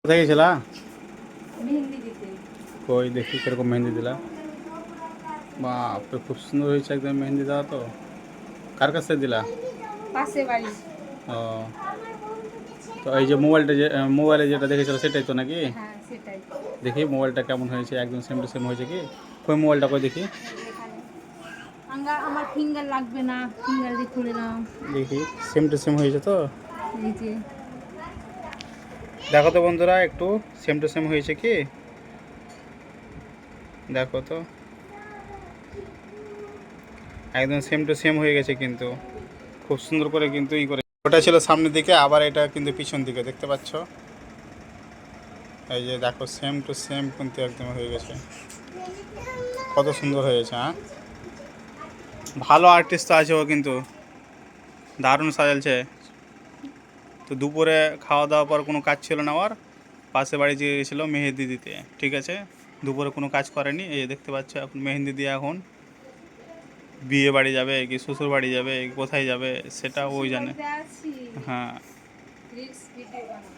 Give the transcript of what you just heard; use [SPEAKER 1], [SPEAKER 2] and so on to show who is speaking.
[SPEAKER 1] কোথায় গেছিলা?
[SPEAKER 2] মেহেন্দি দিতে।
[SPEAKER 1] কই দেখি কিরকম মেহেন্দি দিলা। বাপরে, খুব সুন্দর হয়েছে একদম মেহেন্দি দেওয়া তো। কার কাছ থেকে দিলা?
[SPEAKER 2] পাশে বাড়ি।
[SPEAKER 1] ও, তো এই যে মোবাইলটা, যে মোবাইলে যেটা দেখেছিল সেটাই তো নাকি?
[SPEAKER 2] হ্যাঁ, সেটাই।
[SPEAKER 1] দেখি মোবাইলটা কেমন হয়েছে, একদম সেম টু সেম হয়েছে কি? কই মোবাইলটা কই দেখি।
[SPEAKER 2] এই যে এখানে আমার ফিঙ্গার লাগবে না, ফিঙ্গার দিয়ে খুলে নাও।
[SPEAKER 1] দেখি সেম টু সেম হয়েছে তো।
[SPEAKER 2] এই যে
[SPEAKER 1] দেখো তো বন্ধুরা, একটু সেম টু সেম হয়েছে কি? দেখো তো, একদম সেম টু সেম হয়ে গেছে কিন্তু। খুব সুন্দর করে কিন্তু করে, ওটা ছিল সামনের দিকে, আবার এটা কিন্তু পিছন দিকে, দেখতে পাচ্ছ? এই যে দেখো, সেম টু সেম কিন্তু একদম হয়ে গেছে। কত সুন্দর হয়েছে, হ্যাঁ। ভালো আর্টিস্ট তো আছে ও কিন্তু, দারুণ সাজালছে। তো দুপুরে খাওয়া দাওয়ার পর কোনো কাজ ছিল না ওর, পাশে বাড়ি যেয়ে গেছিলো মেহেন্দি দিতে, ঠিক আছে। দুপুরে কোনো কাজ করেনি, এই দেখতে পাচ্ছ এখন মেহেন্দি দিয়ে এখন বিয়ে বাড়ি যাবে কি শ্বশুর বাড়ি যাবে কি কোথায় যাবে সেটা ওই জানে।
[SPEAKER 2] শ্বশুরবাড়িতে আছি,
[SPEAKER 1] হ্যাঁ,
[SPEAKER 2] রিলস ভিডিও বানাবো।